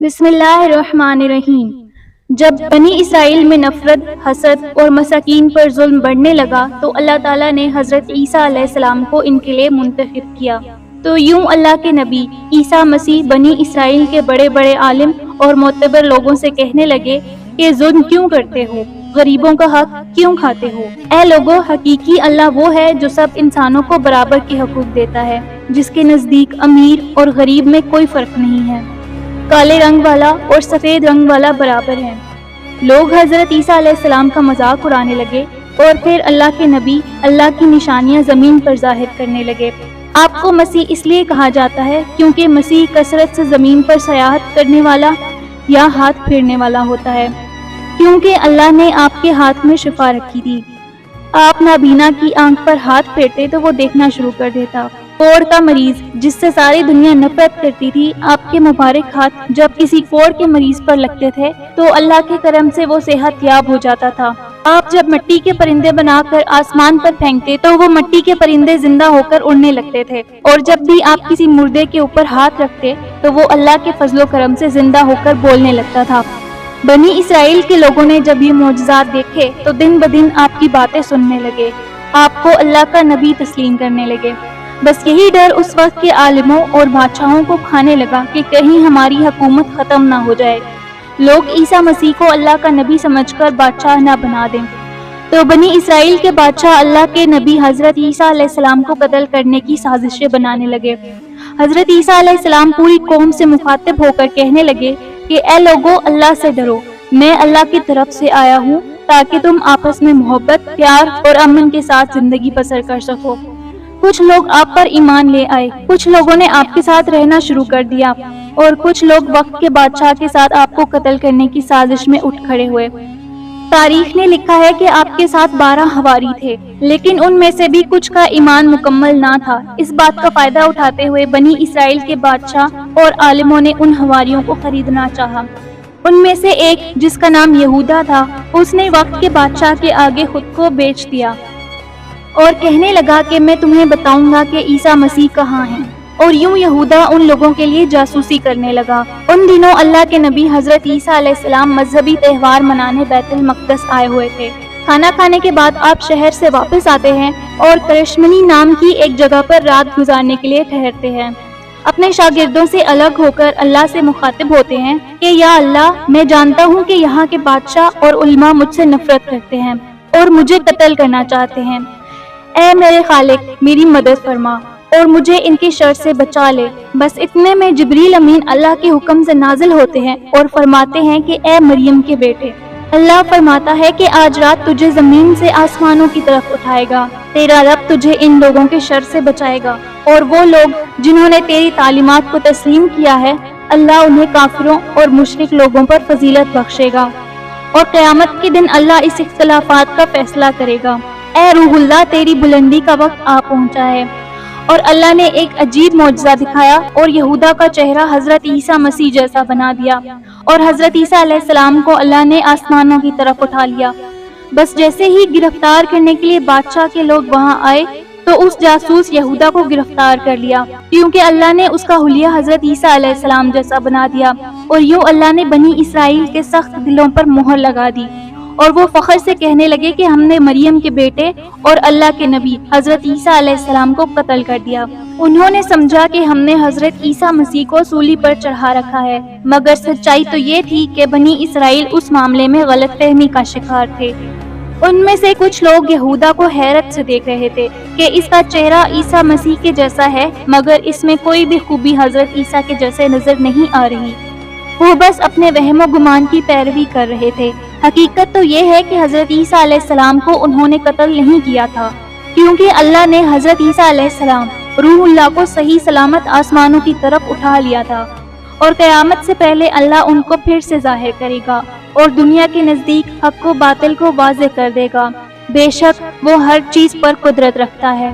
بسم اللہ الرحمن الرحیم۔ جب بنی اسرائیل میں نفرت، حسد اور مساکین پر ظلم بڑھنے لگا تو اللہ تعالیٰ نے حضرت عیسیٰ علیہ السلام کو ان کے لیے منتخب کیا۔ تو یوں اللہ کے نبی عیسیٰ مسیح بنی اسرائیل کے بڑے بڑے عالم اور معتبر لوگوں سے کہنے لگے کہ ظلم کیوں کرتے ہو، غریبوں کا حق کیوں کھاتے ہو؟ اے لوگو، حقیقی اللہ وہ ہے جو سب انسانوں کو برابر کے حقوق دیتا ہے، جس کے نزدیک امیر اور غریب میں کوئی فرق نہیں ہے، کالے رنگ والا اور سفید رنگ والا برابر ہے۔ لوگ حضرت عیسیٰ علیہ السلام کا مذاق اڑانے لگے اور پھر اللہ کے نبی اللہ کی نشانیاں زمین پر ظاہر کرنے لگے۔ آپ کو مسیح اس لیے کہا جاتا ہے کیونکہ مسیح کثرت سے زمین پر سیاحت کرنے والا یا ہاتھ پھیرنے والا ہوتا ہے، کیونکہ اللہ نے آپ کے ہاتھ میں شفا رکھی تھی۔ آپ نابینا کی آنکھ پر ہاتھ پھیرتے تو وہ دیکھنا شروع کر دیتا۔ کوڑ کا مریض جس سے ساری دنیا نفرت کرتی تھی، آپ کے مبارک ہاتھ جب کسی کوڑ کے مریض پر لگتے تھے تو اللہ کے کرم سے وہ صحت یاب ہو جاتا تھا۔ آپ جب مٹی کے پرندے بنا کر آسمان پر پھینکتے تو وہ مٹی کے پرندے زندہ ہو کر اڑنے لگتے تھے، اور جب بھی آپ کسی مردے کے اوپر ہاتھ رکھتے تو وہ اللہ کے فضل و کرم سے زندہ ہو کر بولنے لگتا تھا۔ بنی اسرائیل کے لوگوں نے جب یہ معجزات دیکھے تو دن بدن آپ کی باتیں سننے لگے، آپ کو اللہ کا نبی تسلیم کرنے لگے۔ بس یہی ڈر اس وقت کے عالموں اور بادشاہوں کو کھانے لگا کہ کہیں ہماری حکومت ختم نہ ہو جائے، لوگ عیسیٰ مسیح کو اللہ کا نبی سمجھ کر بادشاہ نہ بنا دیں۔ تو بنی اسرائیل کے بادشاہ اللہ کے نبی حضرت عیسیٰ علیہ السلام کو قتل کرنے کی سازشیں بنانے لگے۔ حضرت عیسیٰ علیہ السلام پوری قوم سے مخاطب ہو کر کہنے لگے کہ اے لوگو، اللہ سے ڈرو، میں اللہ کی طرف سے آیا ہوں تاکہ تم آپس میں محبت، پیار اور امن کے ساتھ زندگی بسر کر سکو۔ کچھ لوگ آپ پر ایمان لے آئے، کچھ لوگوں نے آپ کے ساتھ رہنا شروع کر دیا، اور کچھ لوگ وقت کے بادشاہ کے ساتھ آپ کو قتل کرنے کی سازش میں اٹھ کھڑے ہوئے۔ تاریخ نے لکھا ہے کہ آپ کے ساتھ 12 حواری تھے، لیکن ان میں سے بھی کچھ کا ایمان مکمل نہ تھا۔ اس بات کا فائدہ اٹھاتے ہوئے بنی اسرائیل کے بادشاہ اور عالموں نے ان حواریوں کو خریدنا چاہا۔ ان میں سے ایک جس کا نام یہودا تھا، اس نے وقت کے بادشاہ کے آگے خود کو بیچ دیا اور کہنے لگا کہ میں تمہیں بتاؤں گا کہ عیسیٰ مسیح کہاں ہیں، اور یوں یہودا ان لوگوں کے لیے جاسوسی کرنے لگا۔ ان دنوں اللہ کے نبی حضرت عیسیٰ علیہ السلام مذہبی تہوار منانے بیت المقدس آئے ہوئے تھے۔ کھانا کھانے کے بعد آپ شہر سے واپس آتے ہیں اور کرشمنی نام کی ایک جگہ پر رات گزارنے کے لیے ٹھہرتے ہیں۔ اپنے شاگردوں سے الگ ہو کر اللہ سے مخاطب ہوتے ہیں کہ یا اللہ، میں جانتا ہوں کہ یہاں کے بادشاہ اور علماء مجھ سے نفرت کرتے ہیں اور مجھے قتل کرنا چاہتے ہیں۔ اے میرے خالق، میری مدد فرما اور مجھے ان کی شر سے بچا لے۔ بس اتنے میں جبریل امین اللہ کے حکم سے نازل ہوتے ہیں اور فرماتے ہیں کہ اے مریم کے بیٹے، اللہ فرماتا ہے کہ آج رات تجھے زمین سے آسمانوں کی طرف اٹھائے گا، تیرا رب تجھے ان لوگوں کے شر سے بچائے گا، اور وہ لوگ جنہوں نے تیری تعلیمات کو تسلیم کیا ہے، اللہ انہیں کافروں اور مشرک لوگوں پر فضیلت بخشے گا، اور قیامت کے دن اللہ اس اختلافات کا فیصلہ کرے گا۔ اے روح اللہ، تیری بلندی کا وقت آ پہنچا ہے۔ اور اللہ نے ایک عجیب معجزہ دکھایا اور یہودا کا چہرہ حضرت عیسیٰ مسیح جیسا بنا دیا، اور حضرت عیسیٰ علیہ السلام کو اللہ نے آسمانوں کی طرف اٹھا لیا۔ بس جیسے ہی گرفتار کرنے کے لیے بادشاہ کے لوگ وہاں آئے تو اس جاسوس یہودا کو گرفتار کر لیا، کیونکہ اللہ نے اس کا حلیہ حضرت عیسیٰ علیہ السلام جیسا بنا دیا، اور یوں اللہ نے بنی اسرائیل کے سخت دلوں پر مہر لگا دی، اور وہ فخر سے کہنے لگے کہ ہم نے مریم کے بیٹے اور اللہ کے نبی حضرت عیسیٰ علیہ السلام کو قتل کر دیا۔ انہوں نے سمجھا کہ ہم نے حضرت عیسیٰ مسیح کو سولی پر چڑھا رکھا ہے، مگر سچائی تو یہ تھی کہ بنی اسرائیل اس معاملے میں غلط فہمی کا شکار تھے۔ ان میں سے کچھ لوگ یہودا کو حیرت سے دیکھ رہے تھے کہ اس کا چہرہ عیسیٰ مسیح کے جیسا ہے، مگر اس میں کوئی بھی خوبی حضرت عیسیٰ کے جیسے نظر نہیں آ رہی۔ وہ بس اپنے وہم و گمان کی پیروی کر رہے تھے۔ حقیقت تو یہ ہے کہ حضرت عیسیٰ علیہ السلام کو انہوں نے قتل نہیں کیا تھا، کیونکہ اللہ نے حضرت عیسیٰ علیہ السلام روح اللہ کو صحیح سلامت آسمانوں کی طرف اٹھا لیا تھا، اور قیامت سے پہلے اللہ ان کو پھر سے ظاہر کرے گا اور دنیا کے نزدیک حق و باطل کو واضح کر دے گا۔ بے شک وہ ہر چیز پر قدرت رکھتا ہے۔